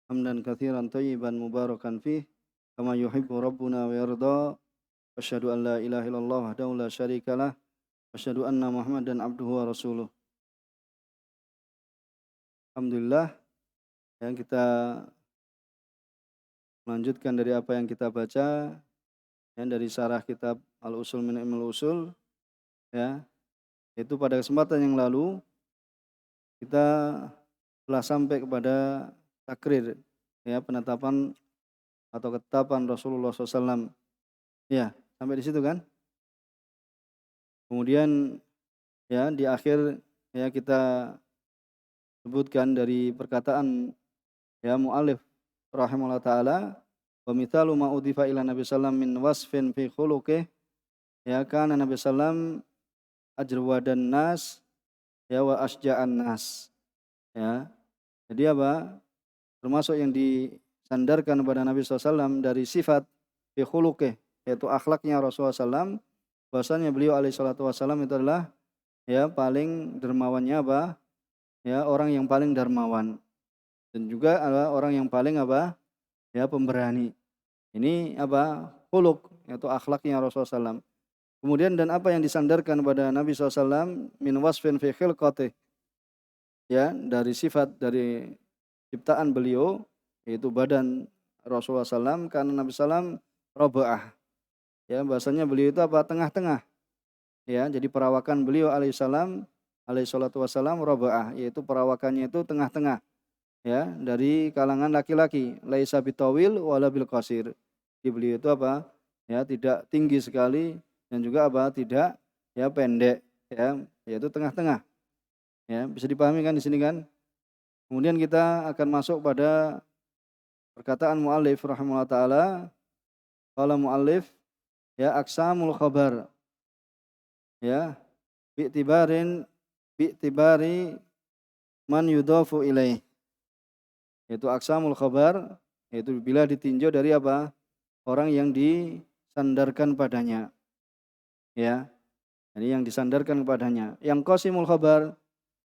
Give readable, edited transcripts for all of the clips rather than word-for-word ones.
hamdan katsiran thayyiban mubarakan fih kama yuhibbu rabbuna wa yarda. Asyhadu an la ilaha illallah wahdahu la syarikalah wa asyhadu anna Muhammadan abduhu wa rasuluh. Alhamdulillah, yang kita melanjutkan dari apa yang kita baca ya dari syarah kitab Al-Usul min Ilmil Usul ya. Itu pada kesempatan yang lalu kita telah sampai kepada takrir ya penetapan atau ketetapan Rasulullah SAW. Ya, sampai di situ kan? Kemudian ya di akhir ya kita sebutkan dari perkataan ya mu'alif rahimahullah taala, wa mithalu ma udhifa ila Nabi sallam min wasfin fi khuluqih, ya kana Nabi sallam ajwadan nas ya wa asja'an nas. Ya. Jadi apa? Termasuk yang disandarkan kepada Nabi SAW dari sifat fi khuluqih, yaitu akhlaknya Rasulullah SAW, bahwasanya beliau alaihi salatu wasallam itu adalah ya paling dermawannya apa? Ya orang yang paling dermawan dan juga adalah orang yang paling apa? Ya pemberani. Ini apa? Khuluq, yaitu akhlaknya Rasulullah SAW. Kemudian dan apa yang disandarkan pada Nabi SAW min wasfin fi khilqatih, ya dari sifat dari ciptaan beliau yaitu badan Rasulullah SAW, karena Nabi SAW robaah, ya bahasanya beliau itu apa? Tengah-tengah, ya jadi perawakan beliau alaihissalam alaihi salatu wassalam robaah, yaitu perawakannya itu tengah-tengah, ya dari kalangan laki-laki, laisa bitawil wala bil qasir. Di beliau itu apa? Ya tidak tinggi sekali dan juga apa? Tidak ya pendek, ya yaitu tengah-tengah. Ya, bisa dipahami kan di sini kan? Kemudian kita akan masuk pada perkataan muallif rahimahullah taala. Qala muallif ya aqsamul khabar, ya bi'tibari man yudafu ilaih. Yaitu aqsamul khabar, yaitu bila ditinjau dari apa? Orang yang disandarkan padanya. Ya. Jadi yang disandarkan kepadanya. Yang qasimul khabar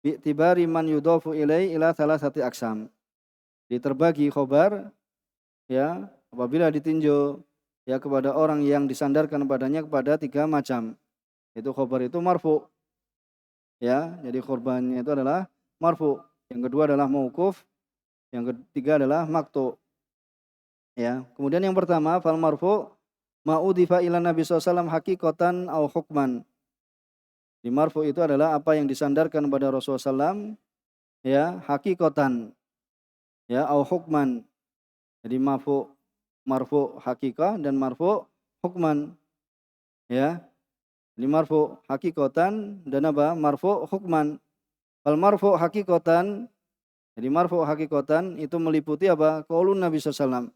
bi'tibari man yudafu ilaih ila thalathati aqsam. Diterbagi khabar ya apabila ditinjau ya kepada orang yang disandarkan padanya kepada tiga macam. Itu khabar itu marfu. Ya, jadi korbannya itu adalah marfu. Yang kedua adalah mauquf, yang ketiga adalah maqtu. Ya. Kemudian yang pertama fal marfu ma'udhifa ila Nabi SAW hakikatan au hukman. Di marfu itu adalah apa yang disandarkan pada Rasulullah SAW ya hakikatan ya au hukman. Jadi marfu hakikah dan marfu hukman. Ya. Ini marfu hakikatan dan apa? Marfu hukman. Fal marfu hakikatan, jadi marfu hakikatan itu meliputi apa? Qaulun Nabi SAW.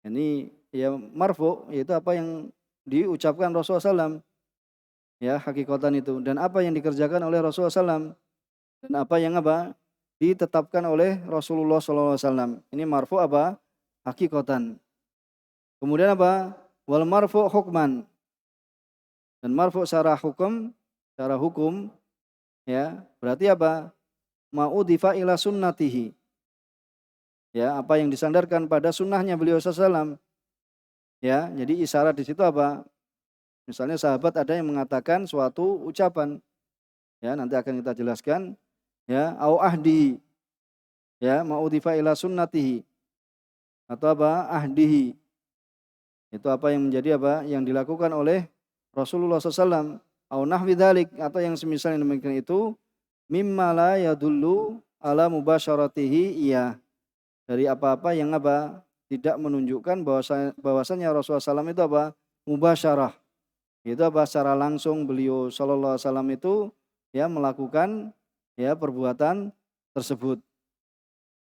Ini ya marfu yaitu apa yang diucapkan Rasulullah SAW. Ya hakikatan itu dan apa yang dikerjakan oleh Rasulullah SAW dan apa yang apa ditetapkan oleh Rasulullah SAW. Ini marfu apa? Hakikatan. Kemudian apa? Wal marfu hukman. Dan marfu secara hukum ya, berarti apa? Ma'udhifa ila sunnatihi. Ya, apa yang disandarkan pada sunnahnya beliau SAW. Ya, jadi isyarat di situ apa? Misalnya sahabat ada yang mengatakan suatu ucapan, ya nanti akan kita jelaskan. Ya, au ahdi, ya ma'udhifa ila sunnatihi atau apa? Ahdihi. Itu apa yang menjadi apa? Yang dilakukan oleh Rasulullah SAW. Au nahwi dzalik atau yang semisal yang demikian itu mimma la yadullu ala mubasyaratihi iya. Dari apa-apa yang apa? Tidak menunjukkan bahwasanya Rasulullah SAW itu apa? Mubasyarah. Itu apa? Secara langsung beliau sallallahu alaihi wasallam itu ya melakukan ya perbuatan tersebut.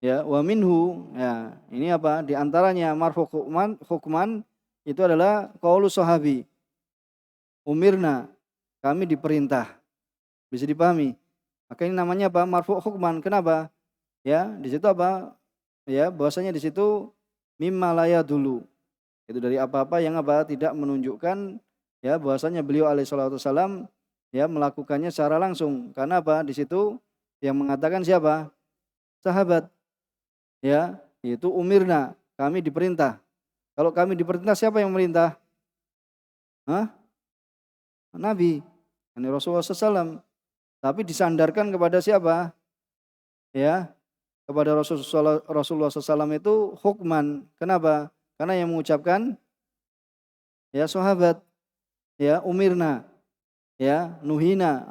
Ya, wa minhu ya, ini apa? Di antaranya marfu hukman itu adalah qaulu sahabi. Umirna, kami diperintah. Bisa dipahami. Maka ini namanya apa? Marfu hukman. Kenapa? Ya, di situ apa? Ya, bahwasanya di situ mimma la dulu. Itu dari apa-apa yang apa? Tidak menunjukkan ya bahwasanya beliau alaihi salatu wasallam ya melakukannya secara langsung. Karena apa? Di situ yang mengatakan siapa? Sahabat. Ya. yaitu umirna, kami diperintah. Kalau kami diperintah, siapa yang memerintah? Hah? Nabi, ini Rasulullah SAW. Tapi disandarkan kepada siapa? Ya, kepada Rasulullah SAW itu hukman. Kenapa? Karena yang mengucapkan ya sahabat, ya umirna, ya nuhina,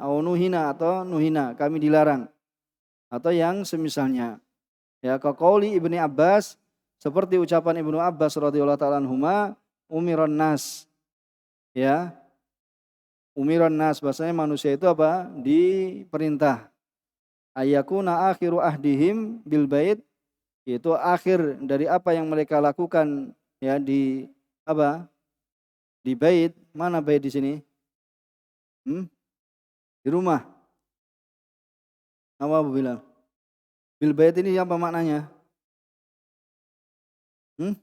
atau nuhina, kami dilarang, atau yang semisalnya. Ya, kaqauli Ibnu Abbas, seperti ucapan Ibnu Abbas radhiyallahu taala anhuma, umiran nas. Ya, umiran nas, bahasanya manusia itu apa? Diperintah. Ayakuna akhiru ahdihim bil bait, yaitu akhir dari apa yang mereka lakukan ya di apa? Di bait. Mana bait di sini? Di rumah. Apa Abu Bilal? Bil bait ini apa maknanya? Hmm?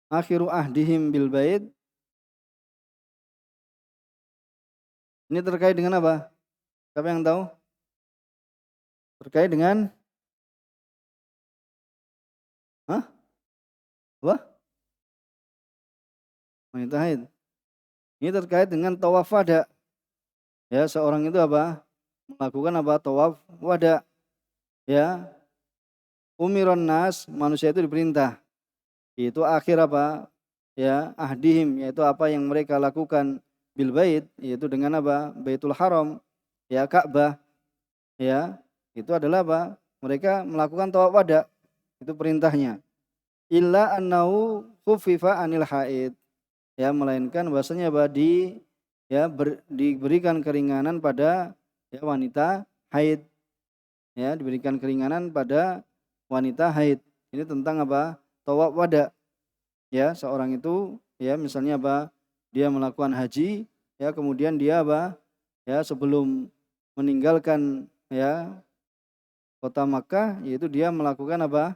Akhiru ahdihim bil bait. Ini terkait dengan apa? Siapa yang tahu? Terkait dengan apa? Wanita haid. Ini terkait dengan tawaf wada. Ya, seorang itu apa? Melakukan apa? Tawaf wada. Ya, umiron nas, manusia itu diperintah. Itu akhir apa? Ya, ahdihim, yaitu apa yang mereka lakukan bil bait, yaitu dengan apa? Baitul Haram, ya Ka'bah. Ya, itu adalah apa? Mereka melakukan tawaf wada. Itu perintahnya. Illa annahu khuffifa anil haid. Ya, melainkan bahasanya apa? Diberikan keringanan pada ya wanita haid. Ya, diberikan keringanan pada wanita haid. Ini tentang apa? Tawaf wada. Ya, seorang itu ya misalnya apa? Dia melakukan haji, ya kemudian dia apa? Ya, sebelum meninggalkan ya kota Makkah, yaitu dia melakukan apa?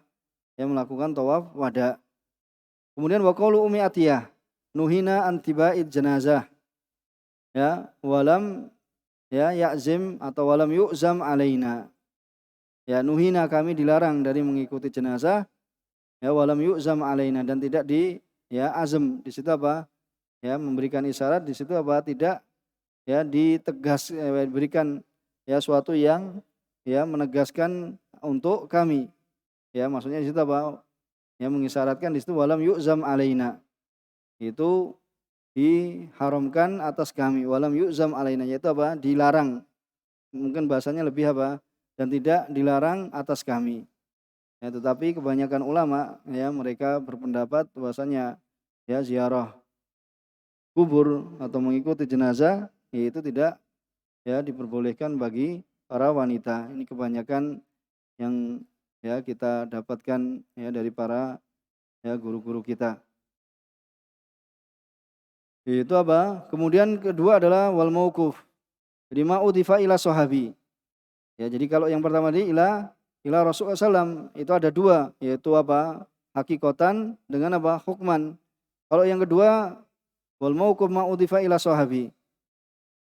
Ya, melakukan tawaf wada. Kemudian waqaulu Ummi Atiyah, nuhina antiba'id jenazah. Ya, walam ya ya'zim atau walam yu'zam alaina. Ya, nuhina, kami dilarang dari mengikuti jenazah. Ya, walam yu'zam alaina, dan tidak ya azam, di situ apa? Ya, memberikan isyarat, di situ apa? Tidak ya diberikan ya suatu yang ya menegaskan untuk kami. Ya, maksudnya di situ apa? Ya, mengisyaratkan di situ walam yu'zam alaina. Itu diharamkan atas kami. Walam yu'zam alaina, yaitu apa? Dilarang. Mungkin bahasanya lebih apa? Dan tidak dilarang atas kami. Ya, tetapi kebanyakan ulama ya mereka berpendapat bahwasanya ya ziarah kubur atau mengikuti jenazah itu tidak ya diperbolehkan bagi para wanita. Ini kebanyakan yang ya kita dapatkan ya dari para ya guru-guru kita. Itu apa? Kemudian kedua adalah wal mauquf. Jadi ma'udhifa ila sahabi. Ya, jadi kalau yang pertama di ila Rasulullah SAW itu ada dua, yaitu apa? Hakikotan dengan apa? Hukman. Kalau yang kedua wal mauquf ma'udhifa ila sahabi.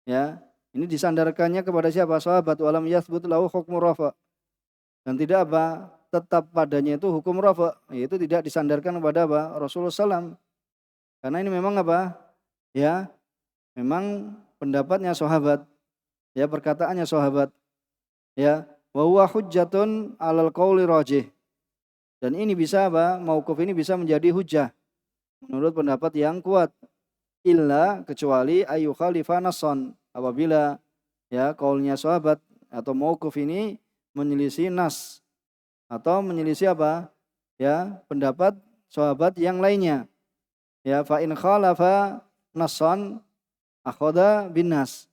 Ya, ini disandarkannya kepada siapa? Sahabat. Walam yathbut lahu hukmu rafa. Dan tidak apa? Tetap padanya itu hukum rafa, yaitu tidak disandarkan kepada apa? Rasulullah SAW. Karena ini memang apa? Ya, memang pendapatnya sahabat. Ya, perkataannya sahabat. Ya, wa huwa hujjatun 'alal qauli rajih. Dan ini bisa apa? Mauquf ini bisa menjadi hujjah menurut pendapat yang kuat. Illa, kecuali ayu khalifa nasson, apabila ya qaulnya sahabat atau mauquf ini menyelisih nas atau menyelisih apa? Ya, pendapat sahabat yang lainnya. Ya, fa in khalafa nasson akhadha bin nas.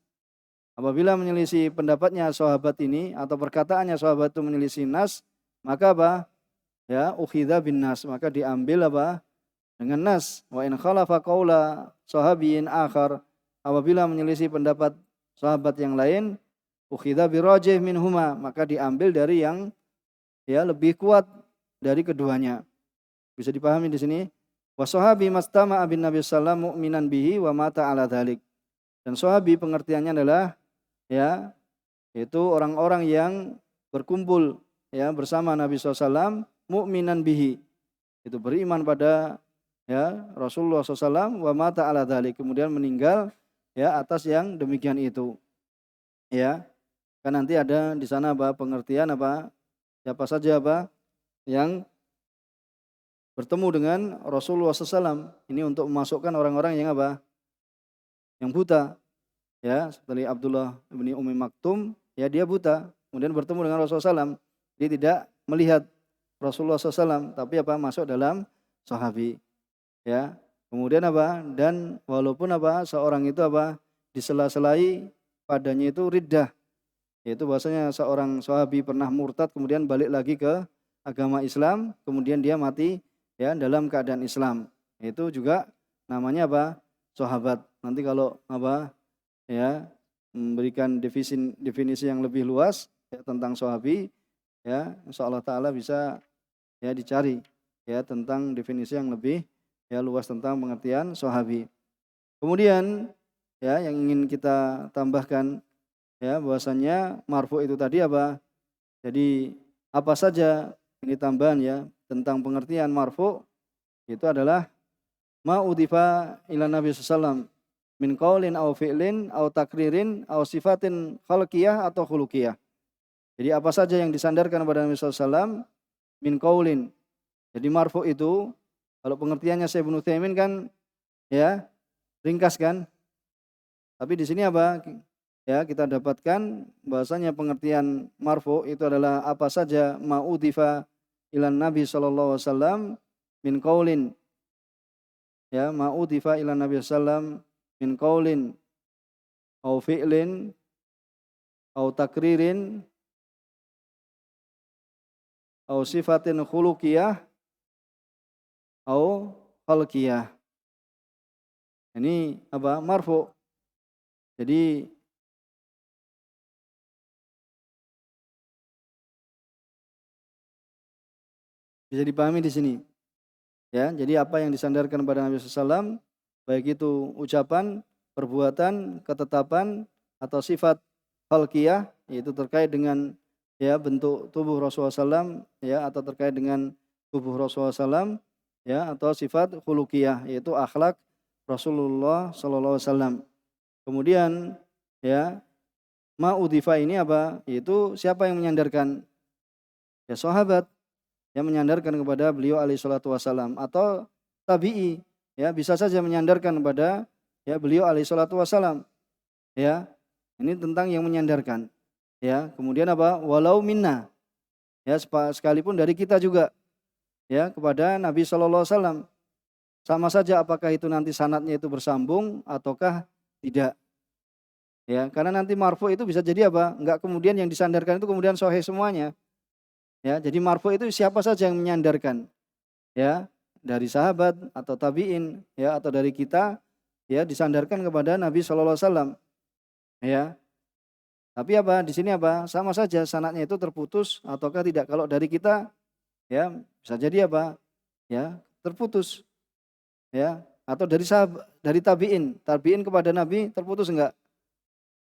Apabila menyelisih pendapatnya sahabat ini atau perkataannya sahabat itu menyelisih nas, maka apa? Ya, ukhidha bin nas, maka diambil apa? Dengan nas. Wa in khalafa qaula sahabiyin akhar, apabila menyelisih pendapat sahabat yang lain, ukhidha bi rajih minhuma, maka diambil dari yang ya lebih kuat dari keduanya. Bisa dipahami di sini? Wa sahabi mastama bin Nabi sallallahu mu'minan bihi wa mata ala dzalik. Dan sahabi pengertiannya adalah ya yaitu orang-orang yang berkumpul ya bersama Nabi SAW, mukminan bihi, itu beriman pada ya Rasulullah SAW, wa mata ala dzalik, kemudian meninggal ya atas yang demikian itu. Ya, kan nanti ada di sana apa pengertian apa siapa saja apa yang bertemu dengan Rasulullah SAW. Ini untuk memasukkan orang-orang yang apa? Yang buta. Ya, seperti Abdullah bin Ummi Maktum, ya dia buta, kemudian bertemu dengan Rasulullah SAW. Dia tidak melihat Rasulullah SAW, tapi apa? Masuk dalam sahabi. Ya. Kemudian apa? Dan walaupun apa? Seorang itu apa? Disela-selai padanya itu riddah. Yaitu bahwasanya seorang sahabi pernah murtad kemudian balik lagi ke agama Islam, kemudian dia mati ya dalam keadaan Islam. Itu juga namanya apa? Sahabat. Nanti kalau apa ya memberikan definisi yang lebih luas ya, tentang sahabi ya, insyaallah taala bisa ya dicari ya tentang definisi yang lebih ya luas tentang pengertian sahabi. Kemudian ya yang ingin kita tambahkan ya bahwasannya marfu itu tadi apa? Jadi apa saja ini tambahan ya tentang pengertian marfu itu adalah ma udhifa ila Nabi sallallahu min qaulin aw fi'lin aw takririn aw sifatin khalqiyah atau khuluqiyah. Jadi apa saja yang disandarkan kepada Nabi SAW min qaulin. Jadi marfu itu kalau pengertiannya Syekh Ibnu Utsaimin kan ya ringkas kan. Tapi di sini apa? Ya, kita dapatkan bahasanya pengertian marfu itu adalah apa saja ma'udhifa ilan Nabi sallallahu alaihi wasallam min qaulin. Ya, ma'udhifa ilan Nabi sallallahu min qaulin au fi'lin au takririn au sifatin khuluqiyah au khalqiyah. Ini apa? Marfu. Jadi bisa dipahami di sini. Ya, jadi apa yang disandarkan pada Nabi SAW, baik itu ucapan, perbuatan, ketetapan, atau sifat khalqiyah, yaitu terkait dengan ya bentuk tubuh Rasulullah SAW, ya atau terkait dengan tubuh Rasulullah SAW, ya atau sifat khuluqiyah, yaitu akhlak Rasulullah SAW. Kemudian ya ma'udhifa ini apa? Yaitu siapa yang menyandarkan? Ya sahabat yang menyandarkan kepada beliau alaihi salatu wasalam, atau tabi'i ya bisa saja menyandarkan kepada ya beliau alaihi salatu wasalam. Ya. Ini tentang yang menyandarkan. Ya, kemudian apa? Walau minna. Ya, sekalipun dari kita juga ya kepada Nabi sallallahu alaihi wasallam. Sama saja apakah itu nanti sanadnya itu bersambung ataukah tidak. Ya, karena nanti marfu itu bisa jadi apa? Enggak kemudian yang disandarkan itu kemudian sahih semuanya. Ya, jadi marfu itu siapa saja yang menyandarkan. Ya, dari sahabat atau tabi'in ya atau dari kita ya disandarkan kepada Nabi sallallahu alaihi wasallam. Ya. Tapi apa? Di sini apa? Sama saja sanadnya itu terputus ataukah tidak. Kalau dari kita ya bisa jadi apa? Ya, terputus. Ya, atau dari sahabat, dari tabi'in, tabi'in kepada Nabi terputus enggak?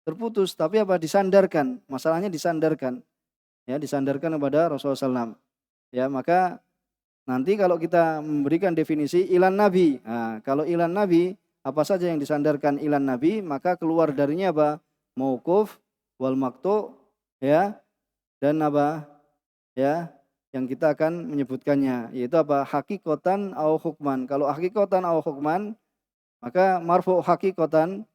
Terputus, tapi apa? Disandarkan. Masalahnya disandarkan. Ya, disandarkan kepada Rasulullah SAW. Ya, maka nanti kalau kita memberikan definisi ilan Nabi. Nah, kalau ilan Nabi, apa saja yang disandarkan ilan Nabi, maka keluar darinya apa? Mauquf wal maqtu ya. Dan apa? Ya, yang kita akan menyebutkannya yaitu apa? Hakikotan au hukman. Kalau hakikotan au hukman, maka marfu hakikotan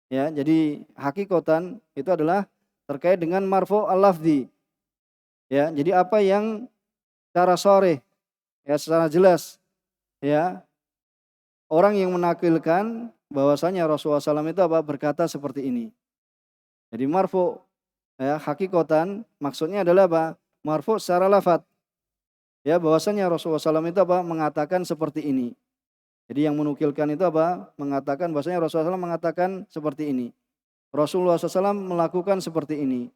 ya. Jadi hakikotan itu adalah terkait dengan marfu al-lafzi. Ya, jadi apa yang secara sharih ya secara jelas ya orang yang menakilkan bahwasanya Rasulullah SAW itu apa berkata seperti ini. Jadi marfu ya hakikotan maksudnya adalah apa? Marfu secara lafaz. Ya bahwasanya Rasulullah SAW itu apa mengatakan seperti ini. Jadi yang menukilkan itu apa? Mengatakan bahwasanya Rasulullah SAW mengatakan seperti ini. Rasulullah SAW melakukan seperti ini.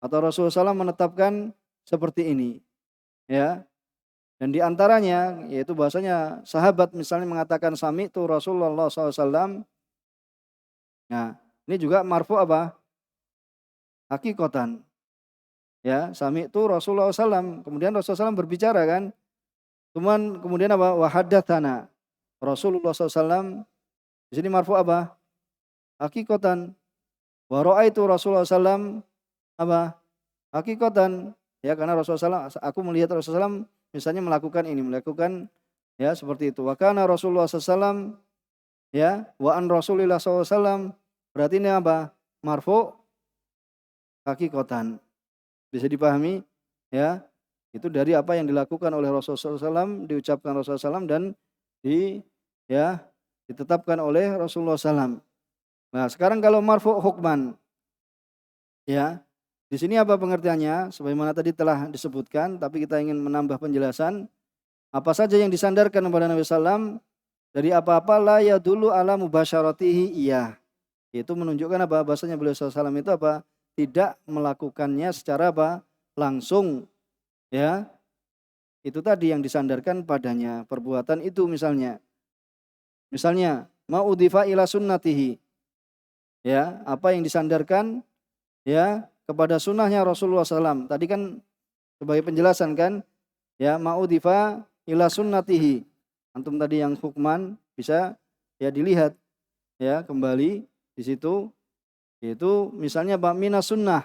Atau Rasulullah SAW menetapkan seperti ini. Ya. Dan di antaranya yaitu bahasanya sahabat misalnya mengatakan sami itu Rasulullah SAW. Nah, ini juga marfu apa? hakikatan. Ya, sami itu Rasulullah SAW. Kemudian Rasulullah SAW berbicara kan. Cuman kemudian apa? Wa haddatsana. Rasulullah SAW di sini marfu apa? Hakikatan. Wa raaitu Rasulullah SAW apa? Hakikatan. Ya, karena Rasulullah SAW, aku melihat Rasulullah SAW misalnya melakukan ini, melakukan ya seperti itu. Wa kana Rasulullah SAW ya, wa an Rasulillah SAW. Berarti ini apa? Marfu hakikatan. Bisa dipahami ya. Itu dari apa yang dilakukan oleh Rasulullah SAW, diucapkan Rasulullah SAW dan ya ditetapkan oleh Rasulullah SAW. Nah, sekarang kalau marfu hukman ya. Di sini apa pengertiannya? Sebagaimana tadi telah disebutkan, tapi kita ingin menambah penjelasan. Apa saja yang disandarkan kepada Nabi SAW dari apa-apa la ya dulu ala mubasyaratihi iya. Itu menunjukkan apa? Bahasanya beliau SAW itu apa? Tidak melakukannya secara apa? Langsung. Ya. Itu tadi yang disandarkan padanya. Perbuatan itu misalnya. Misalnya, ma'udhifa ila sunnatihi. Ya, apa yang disandarkan ya kepada sunnahnya Rasulullah SAW. Tadi kan sebagai penjelasan kan, ya ma'udhifa ila sunnatihi. Antum tadi yang hukman bisa ya dilihat ya kembali di situ, yaitu misalnya minas sunnah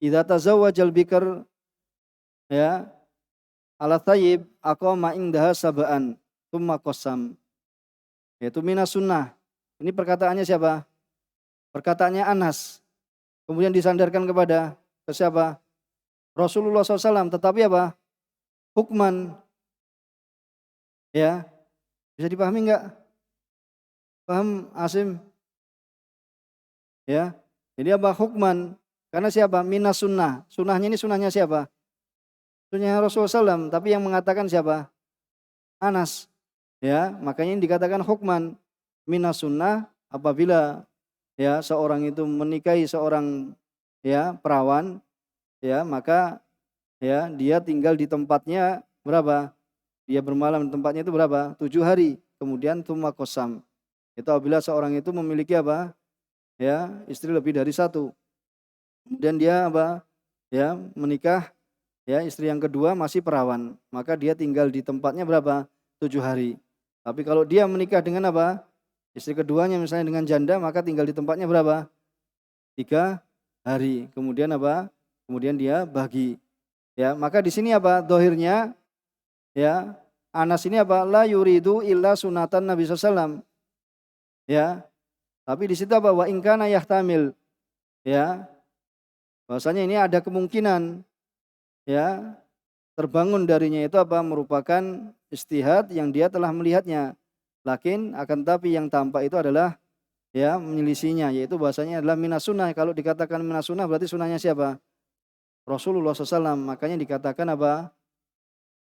idza tazawwajal bikr ya ala thayyib aqama indaha sab'an tsumma qassam. Yaitu minas sunnah. Ini perkataannya siapa? Perkataannya Anas. Kemudian disandarkan kepada siapa? Rasulullah SAW. Tetapi apa? Hukman. Ya. Bisa dipahami enggak? Paham Asim? Ya. Jadi apa? Hukman. Karena siapa? Minas sunnah. Sunnahnya ini sunnahnya siapa? Sunnahnya Rasulullah SAW. Tapi yang mengatakan siapa? Anas. Ya. Makanya ini dikatakan hukman. Minas sunnah apabila ya seorang itu menikahi seorang ya perawan ya maka ya dia tinggal di tempatnya berapa? Dia bermalam di tempatnya itu berapa? 7 hari. Kemudian tsumma qasam. Itu apabila seorang itu memiliki apa? Ya, istri lebih dari satu. Kemudian dia apa? Ya, menikah ya istri yang kedua masih perawan. Maka dia tinggal di tempatnya berapa? 7 hari. Tapi kalau dia menikah dengan apa? Istri keduanya misalnya dengan janda maka tinggal di tempatnya berapa? 3 hari. Kemudian apa? Kemudian dia bagi. Ya, maka di sini apa? Dohirnya ya Anas ini apa? La yuridu illa sunatan Nabi SAW. Ya. Tapi di situ apa? Wa in kana yahtamil. Ya. Bahwasanya ini ada kemungkinan ya terbangun darinya itu apa? Merupakan istihad yang dia telah melihatnya. Lakin akan tapi yang tampak itu adalah ya menyelisihinya, yaitu bahasanya adalah minas sunnah. Kalau dikatakan minas sunnah berarti sunnahnya siapa? Rasulullah SAW. Makanya dikatakan apa?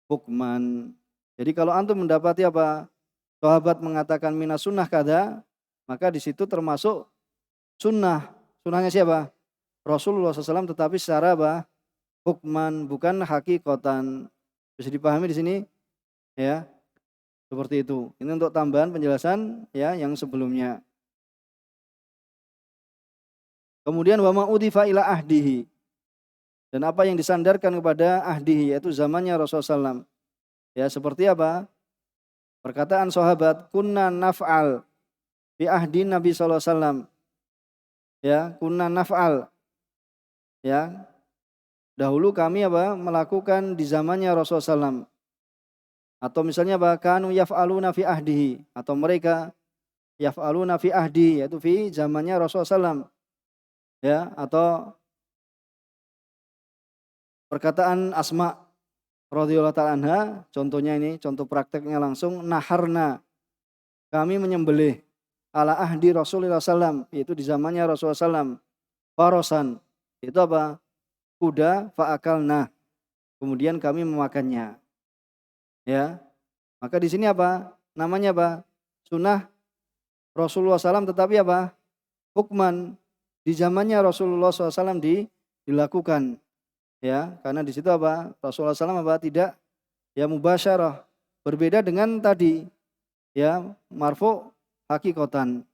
Hukman. Jadi kalau antum mendapati apa? Sahabat mengatakan minas sunnah kada, maka di situ termasuk sunnah. Sunnahnya siapa? Rasulullah SAW, tetapi secara apa? Hukman, bukan hakikatan. Bisa dipahami di sini? Ya. Seperti itu. Ini untuk tambahan penjelasan ya yang sebelumnya. Kemudian wa ma'udhifa ila ahdihi. Dan apa yang disandarkan kepada ahdihi yaitu zamannya Rasulullah SAW. Ya seperti apa? Perkataan sahabat kunna naf'al fi ahdi Nabi SAW. Ya, kunna naf'al. Ya. Dahulu kami apa? Melakukan di zamannya Rasulullah SAW. Atau misalnya apa? Kanu yaf'aluna fi ahdihi. Atau mereka yaf'aluna fi ahdi, yaitu fi zamannya Rasulullah SAW. Ya, atau perkataan Asma radhiyallahu ta'ala anha, contohnya ini, contoh prakteknya langsung, naharna. Kami menyembelih ala ahdi Rasulullah SAW, yaitu di zamannya Rasulullah SAW. Farosan, itu apa? Kuda, fa'akalna. Kemudian kami memakannya. Ya, maka di sini apa? Namanya apa? Sunnah Rasulullah SAW, tetapi apa? Hukman di zamannya Rasulullah SAW dilakukan. Ya, karena di situ apa? Rasulullah SAW apa? Tidak ya mubasyarah. Berbeda dengan tadi ya marfu hakikatan.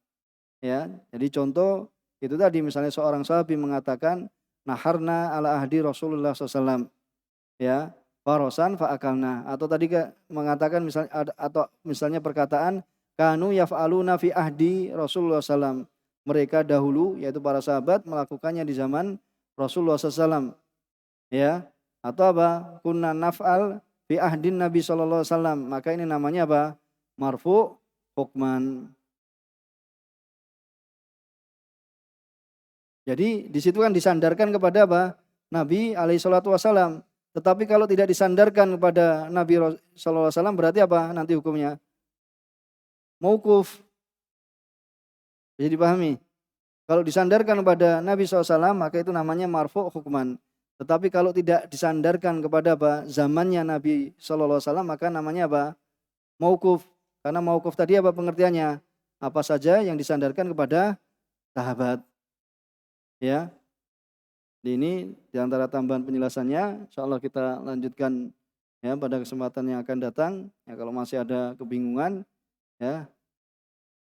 Ya, jadi contoh Itu tadi misalnya seorang sahabi mengatakan naharna ala ahdi Rasulullah SAW, ya, farosan faakalna, atau tadi mengatakan misalnya atau misalnya perkataan kanu yaf'aluna fi ahdi Rasulullah SAW, mereka dahulu yaitu para sahabat melakukannya di zaman Rasulullah SAW, ya, atau apa kunna naf'al fi ahdin Nabi SAW, maka ini namanya apa, marfu hukman. Jadi di situ kan disandarkan kepada apa? Nabi alaihi salatu wasallam. Tetapi kalau tidak disandarkan kepada Nabi sallallahu alaihi wasallam berarti apa nanti hukumnya? Mauquf. Jadi dipahami. Kalau disandarkan kepada Nabi SAW maka itu namanya marfu hukman. Tetapi kalau tidak disandarkan kepada apa? Zamannya Nabi sallallahu alaihi wasallam maka namanya apa? Mauquf. Karena mauquf tadi apa pengertiannya? Apa saja yang disandarkan kepada sahabat. Ya. Ini di antara tambahan penjelasannya, insyaallah kita lanjutkan ya pada kesempatan yang akan datang. Ya kalau masih ada kebingungan ya,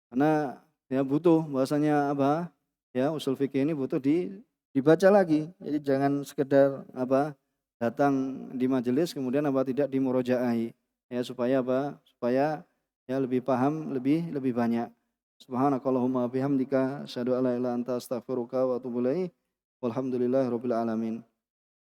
karena ya butuh bahasanya apa? Ya usul fikih ini butuh dibaca lagi. Jadi jangan sekedar apa datang di majelis kemudian apa tidak dimurojaai. Ya supaya apa? Supaya ya lebih paham, lebih banyak. Subhanakallahumma bihamdika asyhadu an la ilaha illa anta astaghfiruka wa atubu ilaik. Walhamdulillahirabbil alamin.